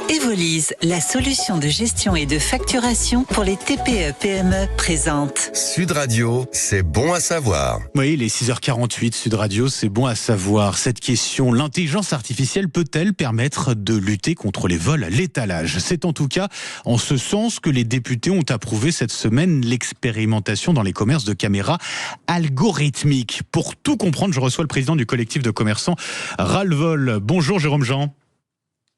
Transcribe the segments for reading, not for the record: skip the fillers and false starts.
Evolise, la solution de gestion et de facturation pour les TPE-PME présente. Sud Radio, c'est bon à savoir. Oui, il est 6h48, Sud Radio, c'est bon à savoir. Cette question, l'intelligence artificielle peut-elle permettre de lutter contre les vols à l'étalage ? C'est en tout cas en ce sens que les députés ont approuvé cette semaine l'expérimentation dans les commerces de caméras algorithmiques. Pour tout comprendre, je reçois le président du collectif de commerçants Ras-le-Vol. Bonjour Jérôme Jean.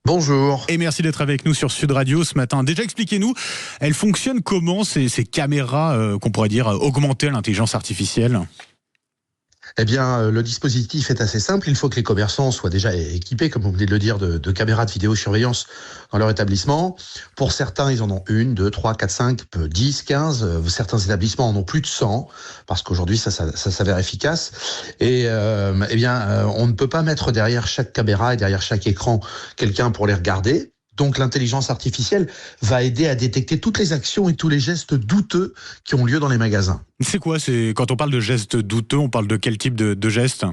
Bonjour. Et merci d'être avec nous sur Sud Radio ce matin. Déjà, expliquez-nous, elles fonctionnent comment ces caméras qu'on pourrait dire augmenter l'intelligence artificielle ? Eh bien, le dispositif est assez simple. Il faut que les commerçants soient déjà équipés, comme vous venez de le dire, de caméras de vidéosurveillance dans leur établissement. Pour certains, ils en ont 1, 2, 3, 4, 5, 10, 15. Certains établissements en ont plus de 100, parce qu'aujourd'hui, ça s'avère efficace. Et on ne peut pas mettre derrière chaque caméra et derrière chaque écran quelqu'un pour les regarder. Donc l'intelligence artificielle va aider à détecter toutes les actions et tous les gestes douteux qui ont lieu dans les magasins. C'est quoi ? Quand on parle de gestes douteux, on parle de quel type de gestes ?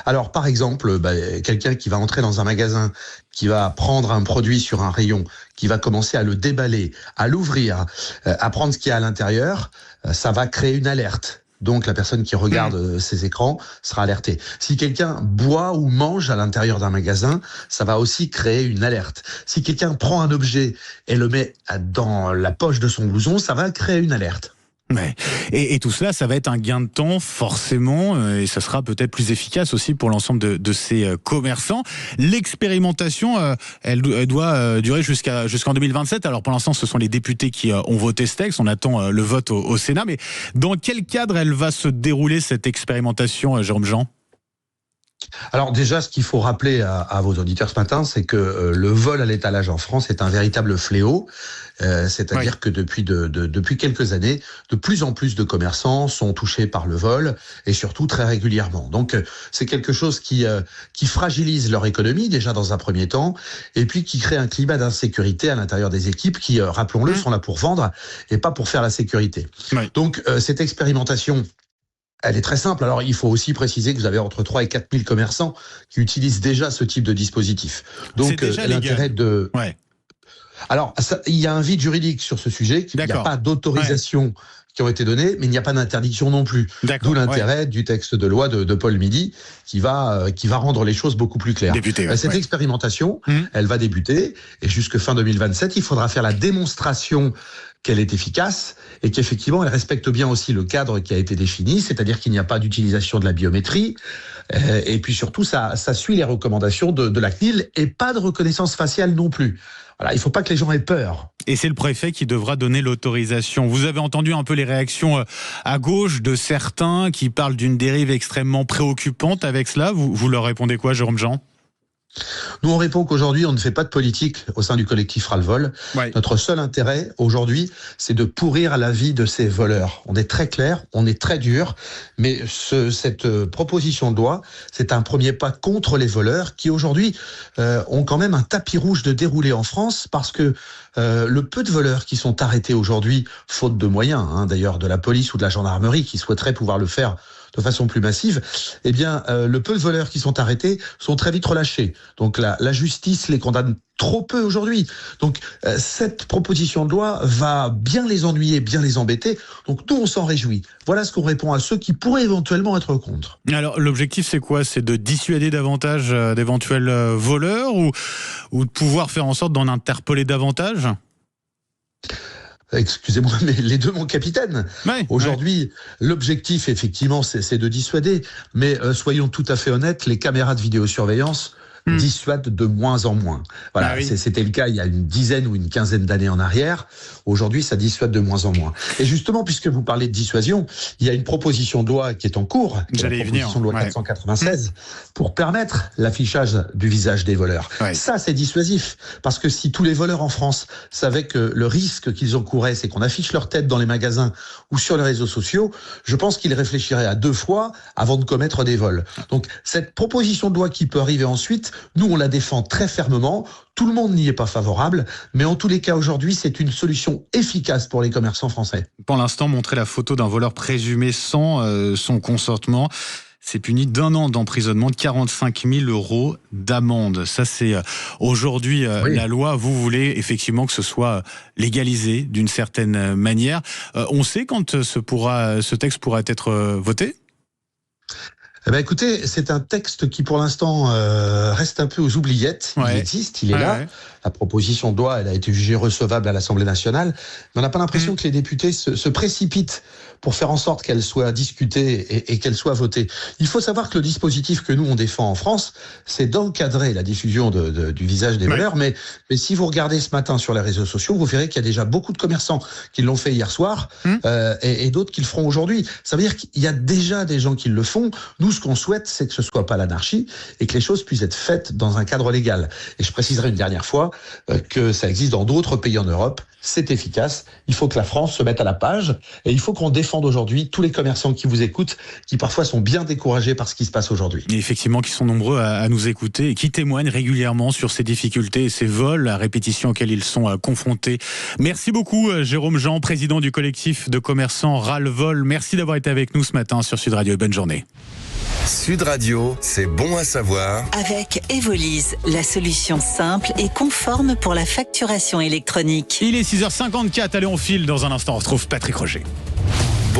Alors par exemple, quelqu'un qui va entrer dans un magasin, qui va prendre un produit sur un rayon, qui va commencer à le déballer, à l'ouvrir, à prendre ce qu'il y a à l'intérieur, ça va créer une alerte. Donc la personne qui regarde ces écrans sera alertée. Si quelqu'un boit ou mange à l'intérieur d'un magasin, ça va aussi créer une alerte. Si quelqu'un prend un objet et le met dans la poche de son blouson, ça va créer une alerte. Ouais. Et tout cela, ça va être un gain de temps forcément, et ça sera peut-être plus efficace aussi pour l'ensemble de ces commerçants. L'expérimentation, elle doit durer jusqu'en 2027. Alors pour l'instant, ce sont les députés qui ont voté ce texte. On attend le vote au Sénat. Mais dans quel cadre elle va se dérouler cette expérimentation, Jérôme Jean ? Alors déjà, ce qu'il faut rappeler à vos auditeurs ce matin, c'est que le vol à l'étalage en France est un véritable fléau. C'est-à-dire que depuis quelques années, de plus en plus de commerçants sont touchés par le vol et surtout très régulièrement. Donc c'est quelque chose qui fragilise leur économie déjà dans un premier temps et puis qui crée un climat d'insécurité à l'intérieur des équipes qui, rappelons-le, sont là pour vendre et pas pour faire la sécurité. Ouais. Donc cette expérimentation, elle est très simple. Alors, il faut aussi préciser que vous avez entre 3 et 4 000 commerçants qui utilisent déjà ce type de dispositif. Donc, l'intérêt de... Ouais. Alors, il y a un vide juridique sur ce sujet. Il n'y a pas d'autorisation qui ont été données, mais il n'y a pas d'interdiction non plus. D'où l'intérêt du texte de loi de Paul Midi qui va rendre les choses beaucoup plus claires. Cette expérimentation, elle va débuter et jusque fin 2027, il faudra faire la démonstration qu'elle est efficace et qu'effectivement elle respecte bien aussi le cadre qui a été défini, c'est-à-dire qu'il n'y a pas d'utilisation de la biométrie et puis surtout ça suit les recommandations de la CNIL et pas de reconnaissance faciale non plus. Voilà, il ne faut pas que les gens aient peur. Et c'est le préfet qui devra donner l'autorisation. Vous avez entendu un peu les réactions à gauche de certains qui parlent d'une dérive extrêmement préoccupante avec cela. Vous leur répondez quoi, Jérôme Jean ? Nous, on répond qu'aujourd'hui, on ne fait pas de politique au sein du collectif Ras-le-Vol. Ouais. Notre seul intérêt, aujourd'hui, c'est de pourrir la vie de ces voleurs. On est très clair, on est très dur, mais cette proposition de loi, c'est un premier pas contre les voleurs qui, aujourd'hui, ont quand même un tapis rouge de déroulé en France parce que le peu de voleurs qui sont arrêtés aujourd'hui, faute de moyens, d'ailleurs, de la police ou de la gendarmerie qui souhaiteraient pouvoir le faire de façon plus massive, eh bien, le peu de voleurs qui sont arrêtés sont très vite relâchés. Donc la justice les condamne trop peu aujourd'hui. Donc cette proposition de loi va bien les ennuyer, bien les embêter. Donc nous, on s'en réjouit. Voilà ce qu'on répond à ceux qui pourraient éventuellement être contre. Alors l'objectif, c'est quoi ? C'est de dissuader davantage d'éventuels voleurs ou de pouvoir faire en sorte d'en interpeller davantage ? Excusez-moi, mais les deux, mon capitaine. Ouais, aujourd'hui, l'objectif, effectivement, c'est de dissuader. Mais soyons tout à fait honnêtes, les caméras de vidéosurveillance dissuadent de moins en moins. Voilà, c'était le cas il y a une dizaine ou une quinzaine d'années en arrière. Aujourd'hui, ça dissuade de moins en moins. Et justement, puisque vous parlez de dissuasion, il y a une proposition de loi qui est en cours, la proposition de loi 496, pour permettre l'affichage du visage des voleurs. Ouais. Ça, c'est dissuasif. Parce que si tous les voleurs en France savaient que le risque qu'ils encouraient, c'est qu'on affiche leur tête dans les magasins ou sur les réseaux sociaux, je pense qu'ils réfléchiraient à 2 fois avant de commettre des vols. Donc, cette proposition de loi qui peut arriver ensuite, nous, on la défend très fermement. Tout le monde n'y est pas favorable, mais en tous les cas, aujourd'hui, c'est une solution efficace pour les commerçants français. Pour l'instant, montrer la photo d'un voleur présumé sans son consentement, c'est puni d'1 an d'emprisonnement, de 45 000 € d'amende. Ça, c'est aujourd'hui la loi. Vous voulez effectivement que ce soit légalisé d'une certaine manière. On sait quand ce texte pourra être voté ? Eh ben écoutez, c'est un texte qui pour l'instant reste un peu aux oubliettes. Il existe, il est là. La proposition de loi, elle a été jugée recevable à l'Assemblée nationale. Mais on n'a pas l'impression que les députés se précipitent pour faire en sorte qu'elle soit discutée et qu'elle soit votée. Il faut savoir que le dispositif que nous, on défend en France, c'est d'encadrer la diffusion du visage des voleurs. Mais si vous regardez ce matin sur les réseaux sociaux, vous verrez qu'il y a déjà beaucoup de commerçants qui l'ont fait hier soir et d'autres qui le feront aujourd'hui. Ça veut dire qu'il y a déjà des gens qui le font. Nous, ce qu'on souhaite, c'est que ce soit pas l'anarchie et que les choses puissent être faites dans un cadre légal. Et je préciserai une dernière fois que ça existe dans d'autres pays en Europe. C'est efficace. Il faut que la France se mette à la page et il faut qu'on défende aujourd'hui tous les commerçants qui vous écoutent, qui parfois sont bien découragés par ce qui se passe aujourd'hui. Et effectivement, qui sont nombreux à nous écouter et qui témoignent régulièrement sur ces difficultés et ces vols à répétition auxquels ils sont confrontés. Merci beaucoup, Jérôme Jean, président du collectif de commerçants Ras-le-Vol. Merci d'avoir été avec nous ce matin sur Sud Radio et bonne journée. Sud Radio, c'est bon à savoir. Avec Evolise, la solution simple et conforme pour la facturation électronique. Il est 6h54, allez on file dans un instant, on retrouve Patrick Roger.